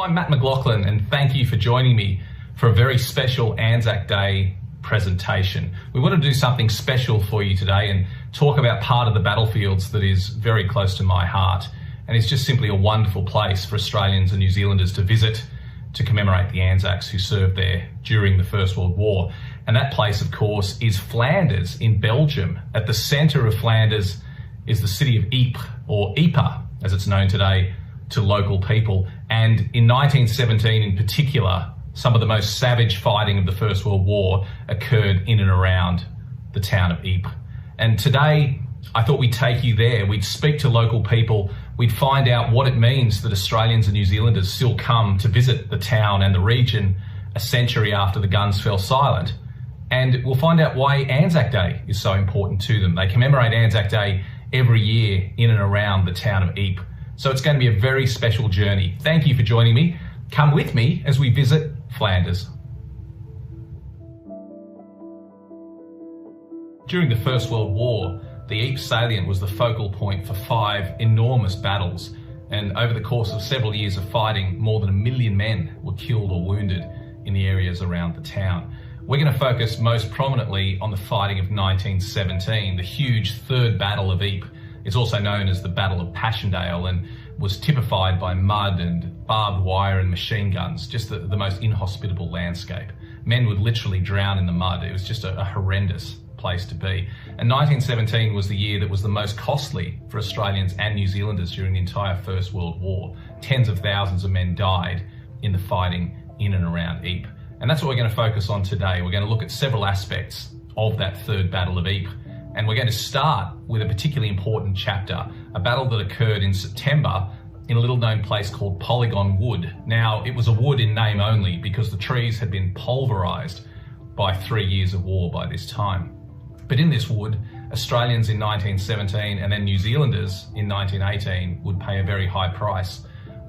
I'm Matt McLachlan, and thank you for joining me for a very special Anzac Day presentation. We want to do something special for you today and talk about part of the battlefields that is very close to my heart, and it's just simply a wonderful place for Australians and New Zealanders to visit to commemorate the Anzacs who served there during the First World War. And that place, of course, is Flanders in Belgium. At the centre of Flanders is the city of Ypres, or Ypres, as it's known today to local people. And in 1917 in particular, some of the most savage fighting of the First World War occurred in and around the town of Ypres. And today, I thought we'd take you there. We'd speak to local people. We'd find out what it means that Australians and New Zealanders still come to visit the town and the region a century after the guns fell silent. And we'll find out why Anzac Day is so important to them. They commemorate Anzac Day every year in and around the town of Ypres. So it's going to be a very special journey. Thank you for joining me. Come with me as we visit Flanders. During the First World War, the Ypres salient was the focal point for 5 enormous battles, and over the course of several years of fighting, more than 1 million men were killed or wounded in the areas around the town. We're going to focus most prominently on the fighting of 1917, the huge Third Battle of Ypres. It's also known as the Battle of Passchendaele and was typified by mud and barbed wire and machine guns, just the most inhospitable landscape. Men would literally drown in the mud. It was just a horrendous place to be. And 1917 was the year that was the most costly for Australians and New Zealanders during the entire First World War. Tens of thousands of men died in the fighting in and around Ypres. And that's what we're going to focus on today. We're going to look at several aspects of that Third Battle of Ypres. And we're going to start with a particularly important chapter, a battle that occurred in September in a little known place called Polygon Wood. Now, it was a wood in name only because the trees had been pulverised by 3 years of war by this time. But in this wood, Australians in 1917 and then New Zealanders in 1918 would pay a very high price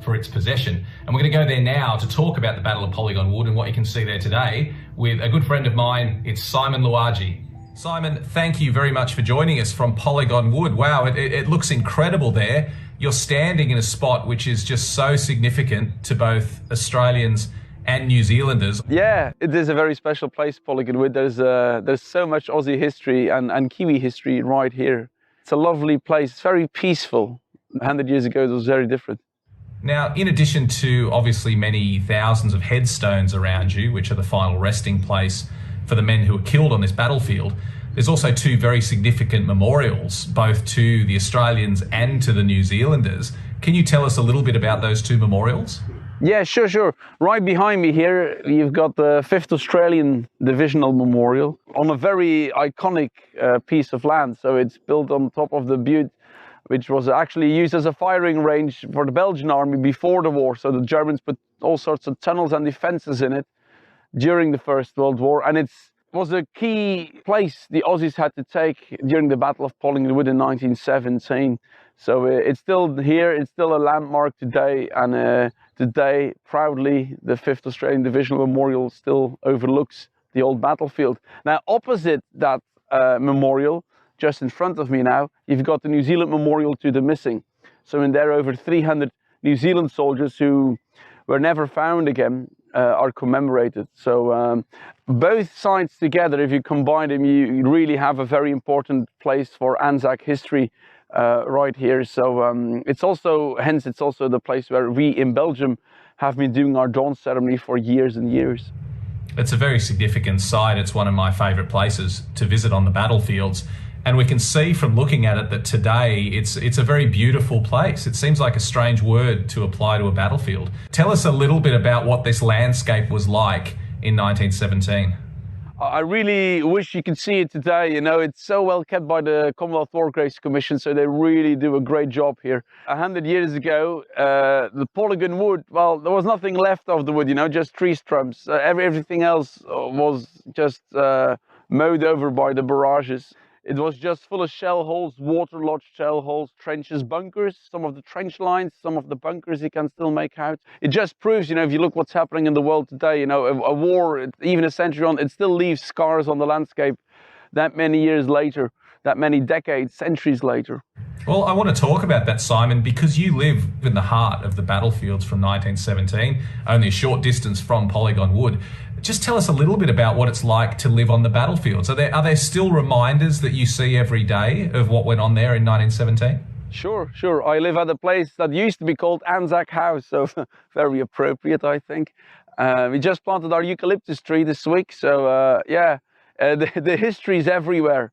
for its possession. And we're going to go there now to talk about the Battle of Polygon Wood and what you can see there today with a good friend of mine. It's Simon Louagie. Simon, thank you very much for joining us from Polygon Wood. Wow, it looks incredible there. You're standing in a spot which is just so significant to both Australians and New Zealanders. Yeah, it is a very special place, Polygon Wood. There's so much Aussie history and Kiwi history right here. It's a lovely place. It's very peaceful. 100 years ago, it was very different. Now, in addition to obviously many thousands of headstones around you, which are the final resting place for the men who were killed on this battlefield, there's also 2 very significant memorials, both to the Australians and to the New Zealanders. Can you tell us a little bit about those 2 memorials? Yeah, sure. Right behind me here, you've got the 5th Australian Divisional Memorial on a very iconic piece of land. So it's built on top of the butte, which was actually used as a firing range for the Belgian army before the war. So the Germans put all sorts of tunnels and defenses in it during the First World War. And it was a key place the Aussies had to take during the Battle of Polygon Wood in 1917. So it's still here, it's still a landmark today. And today, proudly, the 5th Australian Divisional Memorial still overlooks the old battlefield. Now, opposite that memorial, just in front of me now, you've got the New Zealand Memorial to the Missing. So in there, over 300 New Zealand soldiers who were never found again are commemorated. So both sides together, if you combine them, you really have a very important place for Anzac history right here. So it's also the place where we in Belgium have been doing our dawn ceremony for years and years. It's a very significant site. It's one of my favourite places to visit on the battlefields. And we can see from looking at it that today it's a very beautiful place. It seems like a strange word to apply to a battlefield. Tell us a little bit about what this landscape was like in 1917. I really wish you could see it today. You know, it's so well kept by the Commonwealth War Graves Commission, so they really do a great job here. 100 years ago, the Polygon Wood, well, there was nothing left of the wood, you know, just tree stumps. Everything else was just mowed over by the barrages. It was just full of shell holes, waterlogged shell holes, trenches, bunkers, some of the trench lines, some of the bunkers you can still make out. It just proves, you know, if you look what's happening in the world today, you know, a war, even a century on, it still leaves scars on the landscape that many years later, that many decades, centuries later. Well, I want to talk about that, Simon, because you live in the heart of the battlefields from 1917, only a short distance from Polygon Wood. Just tell us a little bit about what it's like to live on the battlefields. Are there still reminders that you see every day of what went on there in 1917? Sure. I live at a place that used to be called Anzac House, so very appropriate, I think. We just planted our eucalyptus tree this week, so the history is everywhere.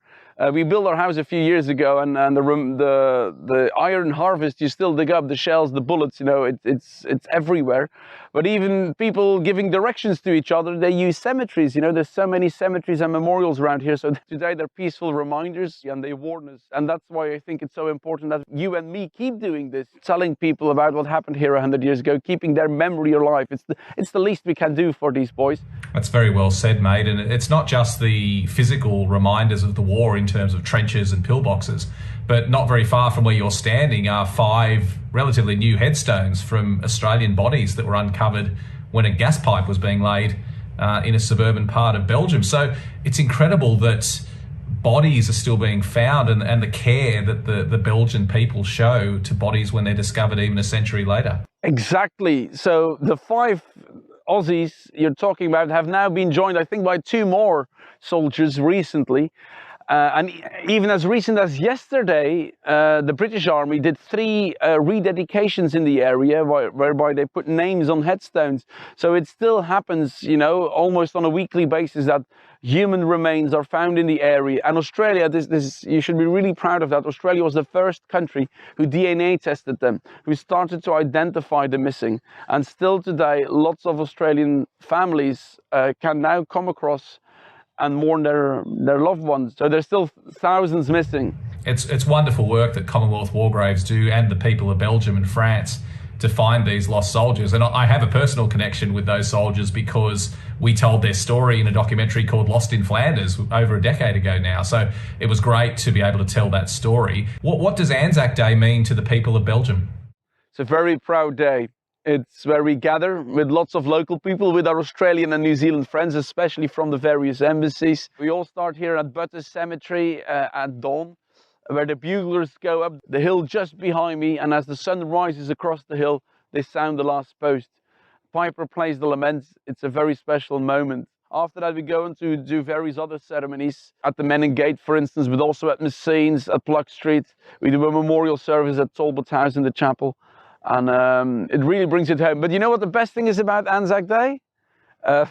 We built our house a few years ago, and the iron harvest, you still dig up the shells, the bullets, you know, it's everywhere. But even people giving directions to each other, they use cemeteries. You know, there's so many cemeteries and memorials around here. So today they're peaceful reminders and they warn us. And that's why I think it's so important that you and me keep doing this, telling people about what happened here 100 years ago, keeping their memory alive. It's the least we can do for these boys. That's very well said, mate. And it's not just the physical reminders of the war in terms of trenches and pillboxes, but not very far from where you're standing are 5 relatively new headstones from Australian bodies that were uncovered when a gas pipe was being laid in a suburban part of Belgium. So it's incredible that bodies are still being found, and the care that the Belgian people show to bodies when they're discovered even a century later. Exactly. So the 5 Aussies you're talking about have now been joined, I think, by 2 more soldiers recently. And even as recent as yesterday, the British Army did 3 rededications in the area whereby they put names on headstones. So it still happens, you know, almost on a weekly basis that human remains are found in the area. And Australia, you should be really proud of that. Australia was the first country who DNA tested them, who started to identify the missing. And still today, lots of Australian families can now come across and mourn their loved ones. So there's still thousands missing. It's wonderful work that Commonwealth War Graves do, and the people of Belgium and France, to find these lost soldiers. And I have a personal connection with those soldiers because we told their story in a documentary called Lost in Flanders over a decade ago now. So it was great to be able to tell that story. What does Anzac Day mean to the people of Belgium? It's a very proud day. It's where we gather with lots of local people, with our Australian and New Zealand friends, especially from the various embassies. We all start here at Tynecott Cemetery at dawn, where the buglers go up the hill just behind me, and as the sun rises across the hill, they sound the last post. Piper plays the lament. It's a very special moment. After that, we go on to do various other ceremonies at the Menin Gate, for instance, but also at Messines, at Pluck Street. We do a memorial service at Talbot House in the chapel. And it really brings it home. But you know what the best thing is about Anzac Day?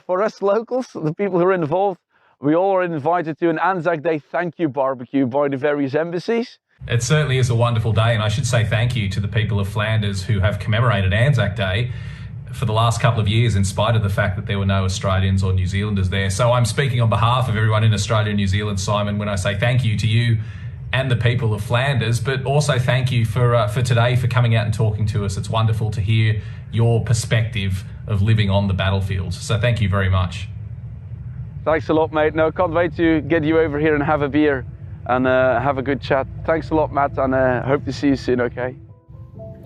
For us locals, the people who are involved, we all are invited to an Anzac Day thank you barbecue by the various embassies. It certainly is a wonderful day, and I should say thank you to the people of Flanders who have commemorated Anzac Day for the last couple of years, in spite of the fact that there were no Australians or New Zealanders there. So I'm speaking on behalf of everyone in Australia and New Zealand, Simon, when I say thank you to you and the people of Flanders, but also thank you for today, for coming out and talking to us. It's wonderful to hear your perspective of living on the battlefields. So thank you very much. Thanks a lot, mate. No, can't wait to get you over here and have a beer and have a good chat. Thanks a lot, Matt, and hope to see you soon, okay?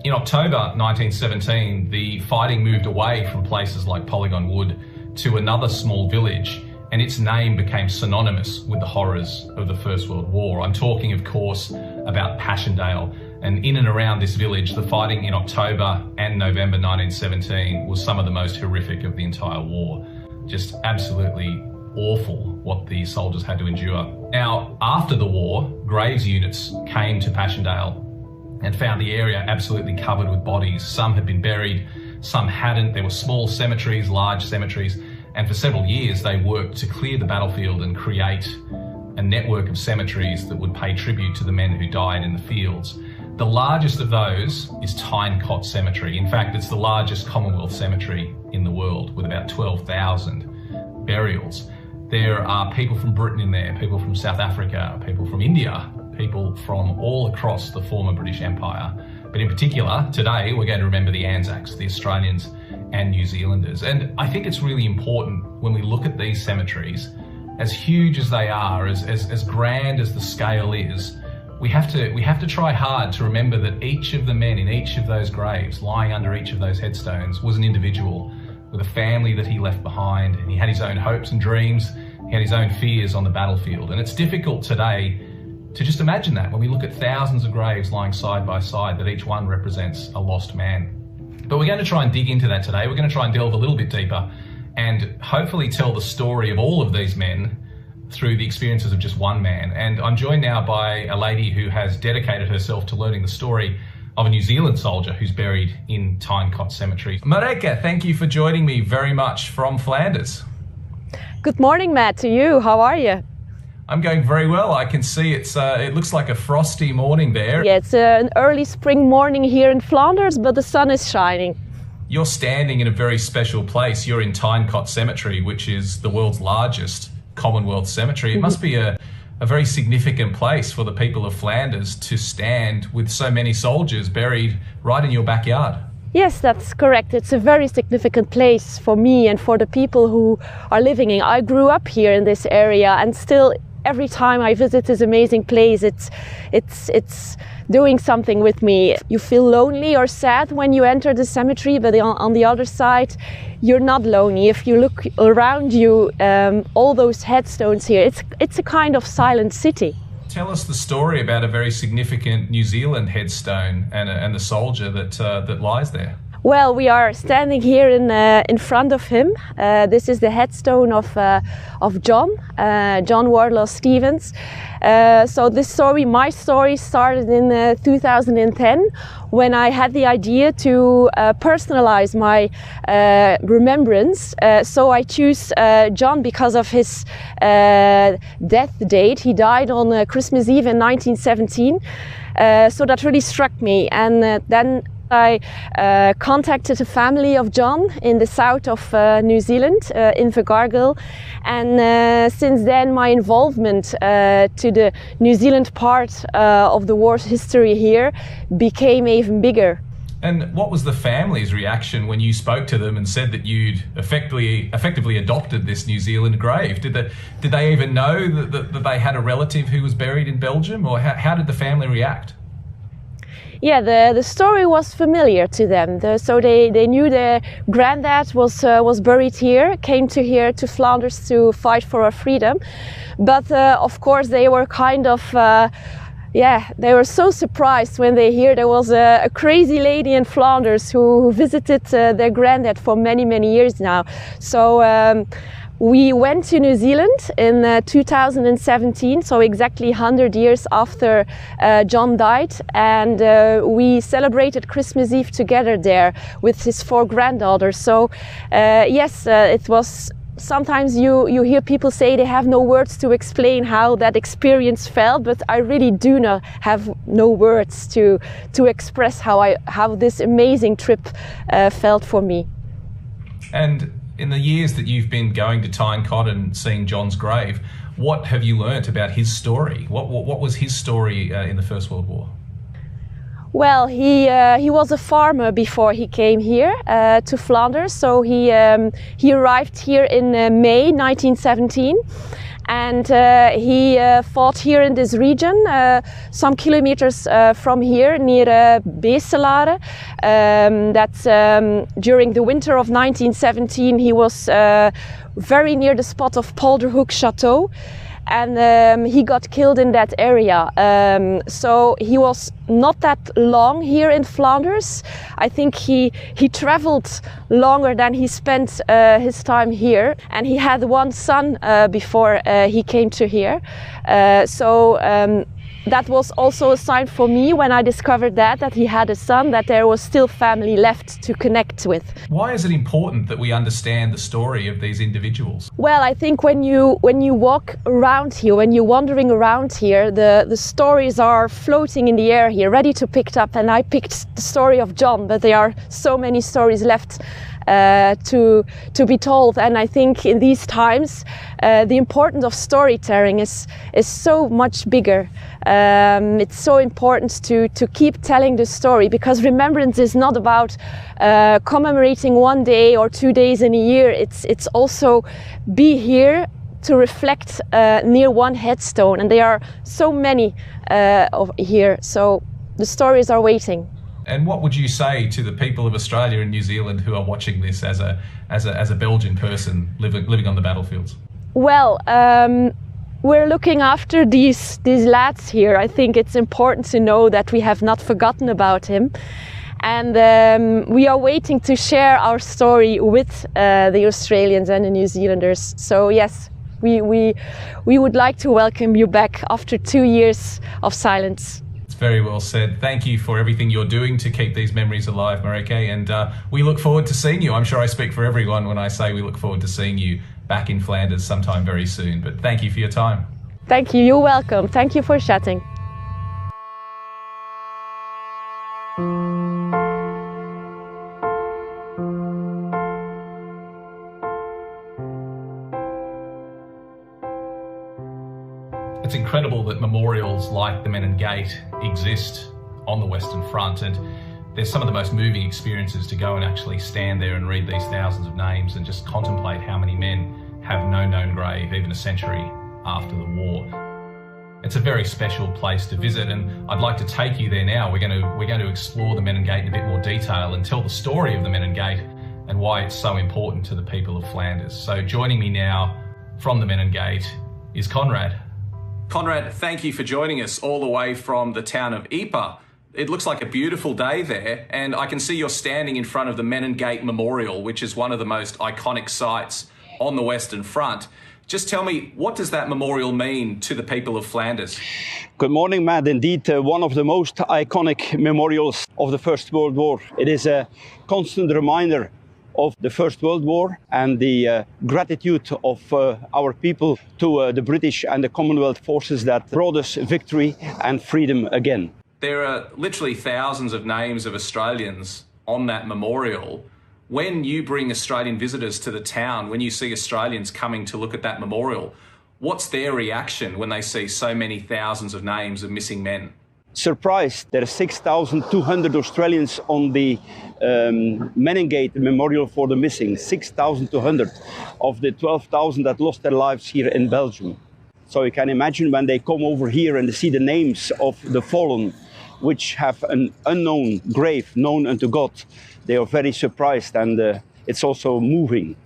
In October 1917, the fighting moved away from places like Polygon Wood to another small village, and its name became synonymous with the horrors of the First World War. I'm talking, of course, about Passchendaele. And in and around this village, the fighting in October and November 1917 was some of the most horrific of the entire war. Just absolutely awful what the soldiers had to endure. Now, after the war, graves units came to Passchendaele and found the area absolutely covered with bodies. Some had been buried, some hadn't. There were small cemeteries, large cemeteries. And for several years, they worked to clear the battlefield and create a network of cemeteries that would pay tribute to the men who died in the fields. The largest of those is Tynecott Cemetery. In fact, it's the largest Commonwealth cemetery in the world, with about 12,000 burials. There are people from Britain in there, people from South Africa, people from India, people from all across the former British Empire. But in particular, today, we're going to remember the Anzacs, the Australians and New Zealanders. And I think it's really important when we look at these cemeteries, as huge as they are, as grand as the scale is, we have to try hard to remember that each of the men in each of those graves, lying under each of those headstones, was an individual with a family that he left behind, and he had his own hopes and dreams, he had his own fears on the battlefield. And it's difficult today to just imagine that when we look at thousands of graves lying side by side, that each one represents a lost man. But we're going to try and dig into that today. We're going to try and delve a little bit deeper and hopefully tell the story of all of these men through the experiences of just one man. And I'm joined now by a lady who has dedicated herself to learning the story of a New Zealand soldier who's buried in Tynecott Cemetery. Marijke, thank you for joining me very much from Flanders. Good morning, Matt, to you. How are you? I'm going very well. I can see it looks like a frosty morning there. Yeah, it's an early spring morning here in Flanders, but the sun is shining. You're standing in a very special place. You're in Tynecott Cemetery, which is the world's largest Commonwealth cemetery. It must be a very significant place for the people of Flanders to stand with so many soldiers buried right in your backyard. Yes, that's correct. It's a very significant place for me and for the people who are living in. I grew up here in this area, and still every time I visit this amazing place, it's doing something with me. You feel lonely or sad when you enter the cemetery, but on the other side, you're not lonely. If you look around you, all those headstones here, it's a kind of silent city. Tell us the story about a very significant New Zealand headstone and the soldier that lies there. Well, we are standing here in front of him. This is the headstone of John Wardlaw Stevens. So this story, my story, started in 2010 when I had the idea to personalize my remembrance. So I choose John because of his death date. He died on Christmas Eve in 1917. So that really struck me, and then I contacted a family of John in the south of New Zealand, in Invercargill, and since then my involvement to the New Zealand part of the war's history here became even bigger. And what was the family's reaction when you spoke to them and said that you'd effectively adopted this New Zealand grave? Did they even know that they had a relative who was buried in Belgium, or how did the family react? Yeah, the story was familiar to them. So they knew their granddad was buried here, came here to Flanders to fight for our freedom. But of course they were kind of, they were so surprised when they hear there was a crazy lady in Flanders who visited their granddad for many, many years now. So we went to New Zealand in 2017, so exactly 100 years after John died, and we celebrated Christmas Eve together there with his 4 granddaughters. So yes, it was. Sometimes you hear people say they have no words to explain how that experience felt, but I really do not have no words to express how this amazing trip felt for me. And in the years that you've been going to Tynecott and seeing John's grave, what have you learnt about his story? What was his story in the First World War? Well, he was a farmer before he came here to Flanders. So he arrived here in May 1917. And he fought here in this region, some kilometers from here, near Beeselare. That's during the winter of 1917. He was very near the spot of Polderhoek Chateau, and he got killed in that area. So he was not that long here in Flanders. I think he traveled longer than he spent his time here, and he had 1 son before he came to here. That was also a sign for me when I discovered that he had a son, that there was still family left to connect with. Why is it important that we understand the story of these individuals? Well, I think when you walk around here, when you're wandering around here, the stories are floating in the air here, ready to pick up. And I picked the story of John, but there are so many stories left to be told. And I think in these times the importance of storytelling is so much bigger. It's so important to keep telling the story, because remembrance is not about commemorating 1 day or 2 days in a year. It's also be here to reflect near one headstone, and there are so many here, so the stories are waiting. And what would you say to the people of Australia and New Zealand who are watching this as a Belgian person living on the battlefields? Well, we're looking after these lads here. I think it's important to know that we have not forgotten about him. And we are waiting to share our story with the Australians and the New Zealanders. So yes, we would like to welcome you back after 2 years of silence. It's very well said. Thank you for everything you're doing to keep these memories alive, Marijke. And we look forward to seeing you. I'm sure I speak for everyone when I say we look forward to seeing you back in Flanders sometime very soon. But thank you for your time. Thank you. You're welcome. Thank you for chatting. It's incredible that memorials like the Menin Gate exist on the Western Front, and there's some of the most moving experiences to go and actually stand there and read these thousands of names and just contemplate how many men have no known grave even a century after the war. It's a very special place to visit, and I'd like to take you there now. We're going to explore the Menin Gate in a bit more detail and tell the story of the Menin Gate and why it's so important to the people of Flanders. So joining me now from the Menin Gate is Koenraad. Koenraad, thank you for joining us all the way from the town of Ypres. It looks like a beautiful day there, and I can see you're standing in front of the Menin Gate Memorial, which is one of the most iconic sites on the Western Front. Just tell me, what does that memorial mean to the people of Flanders? Good morning, Matt. Indeed, one of the most iconic memorials of the First World War. It is a constant reminder of the First World War and the gratitude of our people to the British and the Commonwealth forces that brought us victory and freedom again. There are literally thousands of names of Australians on that memorial. When you bring Australian visitors to the town, when you see Australians coming to look at that memorial, what's their reaction when they see so many thousands of names of missing men? Surprised. There are 6,200 Australians on the Menin Gate Memorial for the Missing. 6,200 of the 12,000 that lost their lives here in Belgium. So you can imagine when they come over here and they see the names of the fallen, which have an unknown grave known unto God, they are very surprised, and it's also moving.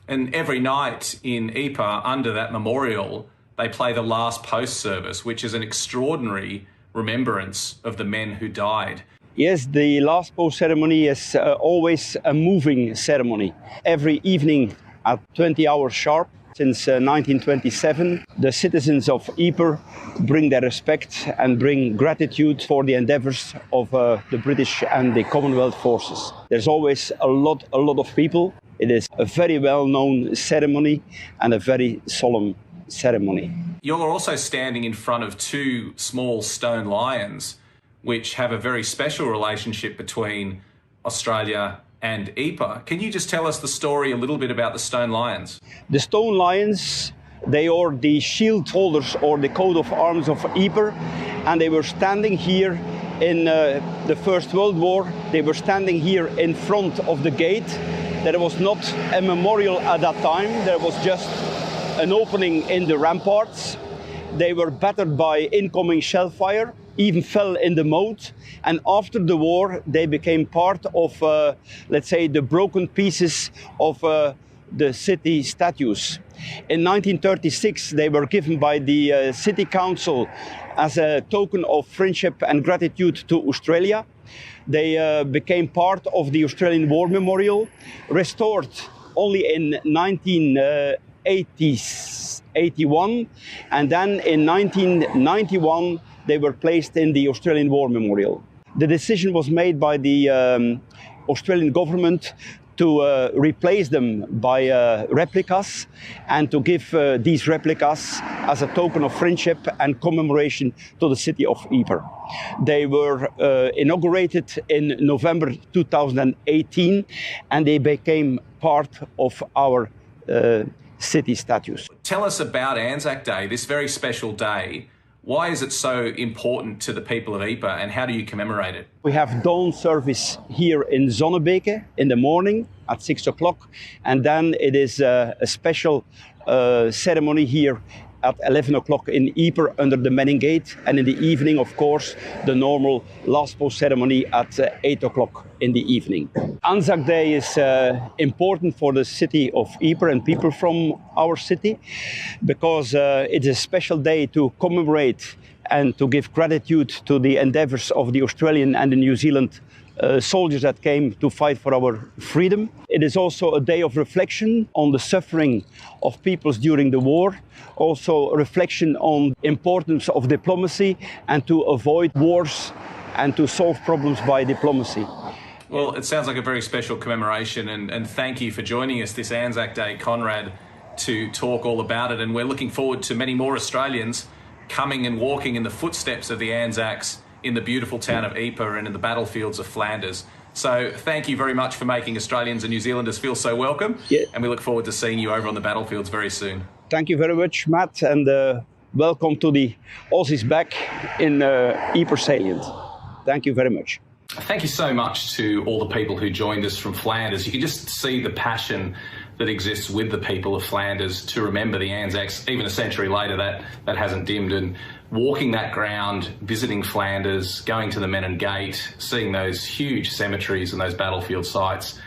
And every night in Ypres, under that memorial, they play the last post service, which is an extraordinary remembrance of the men who died. Yes, the last post ceremony is always a moving ceremony. Every evening at 20 hours sharp, since 1927, the citizens of Ypres bring their respect and bring gratitude for the endeavours of the British and the Commonwealth forces. There's always a lot of people. It is a very well-known ceremony and a very solemn ceremony. You're also standing in front of two small stone lions, which have a very special relationship between Australia and Ypres. Can you just tell us the story a little bit about the stone lions? The stone lions, they are the shield holders or the coat of arms of Ypres, and they were standing here in the First World War. They were standing here in front of the gate. There was not a memorial at that time. There was just an opening in the ramparts. They were battered by incoming shell fire, even fell in the moat, and after the war they became part of, let's say, the broken pieces of the city statues. In 1936 they were given by the city council as a token of friendship and gratitude to Australia. They became part of the Australian War Memorial, restored only in 1981, and then in 1991 they were placed in the Australian War Memorial. The decision was made by the Australian government to replace them by replicas and to give these replicas as a token of friendship and commemoration to the city of Ypres. They were inaugurated in November 2018 and they became part of our city statues. Tell us about Anzac Day, this very special day. Why is it so important to the people of Ypres and how do you commemorate it? We have dawn service here in Zonnebeke in the morning at 6 o'clock, and then it is a special ceremony here at 11 o'clock in Ypres under the Menin Gate, and in the evening, of course, the normal last post ceremony at 8 o'clock in the evening. Anzac Day is important for the city of Ypres and people from our city, because it is a special day to commemorate and to give gratitude to the endeavors of the Australian and the New Zealand soldiers that came to fight for our freedom. It is also a day of reflection on the suffering of peoples during the war, also a reflection on the importance of diplomacy and to avoid wars and to solve problems by diplomacy. Well, it sounds like a very special commemoration, and thank you for joining us this Anzac Day, Koenraad, to talk all about it. And we're looking forward to many more Australians coming and walking in the footsteps of the Anzacs in the beautiful town of Ypres and in the battlefields of Flanders. So thank you very much for making Australians and New Zealanders feel so welcome. Yeah. And we look forward to seeing you over on the battlefields very soon. Thank you very much, Matt, and welcome to the Aussies back in Ypres Salient. Thank you very much. Thank you so much to all the people who joined us from Flanders. You can just see the passion that exists with the people of Flanders to remember the Anzacs. Even a century later, that hasn't dimmed. And walking that ground, visiting Flanders, going to the Menin Gate, seeing those huge cemeteries and those battlefield sites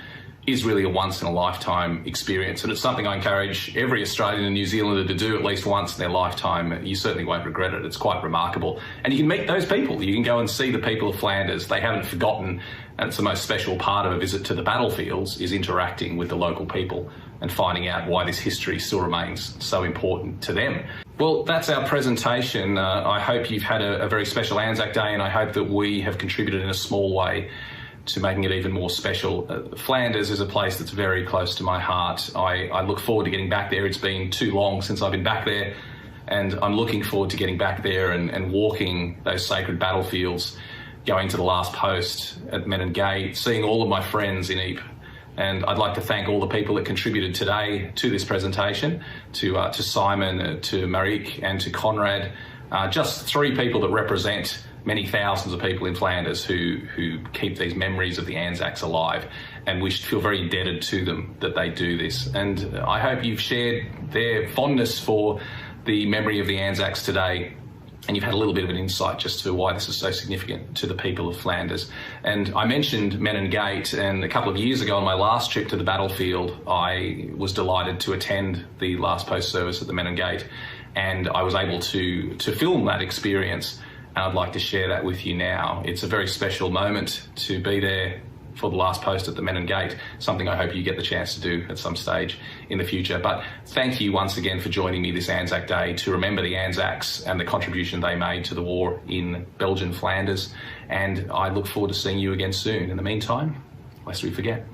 is really a once-in-a-lifetime experience. And it's something I encourage every Australian and New Zealander to do at least once in their lifetime. You certainly won't regret it. It's quite remarkable. And you can meet those people. You can go and see the people of Flanders. They haven't forgotten, and it's the most special part of a visit to the battlefields is interacting with the local people and finding out why this history still remains so important to them. Well, that's our presentation. I hope you've had a very special Anzac Day, and I hope that we have contributed in a small way to making it even more special. Flanders is a place that's very close to my heart. I look forward to getting back there. It's been too long since I've been back there, and I'm looking forward to getting back there and walking those sacred battlefields, going to the last post at Menin Gate, seeing all of my friends in Ypres. And I'd like to thank all the people that contributed today to this presentation, to Simon, to Marijke and to Koenraad, just three people that represent many thousands of people in Flanders who keep these memories of the Anzacs alive, and we should feel very indebted to them that they do this. And I hope you've shared their fondness for the memory of the Anzacs today, and you've had a little bit of an insight just to why this is so significant to the people of Flanders. And I mentioned Menin Gate, and a couple of years ago on my last trip to the battlefield, I was delighted to attend the last post service at the Menin Gate, and I was able to film that experience. And I'd like to share that with you now. It's a very special moment to be there for the last post at the Menin Gate, something I hope you get the chance to do at some stage in the future. But thank you once again for joining me this Anzac Day to remember the Anzacs and the contribution they made to the war in Belgian Flanders. And I look forward to seeing you again soon. In the meantime, lest we forget.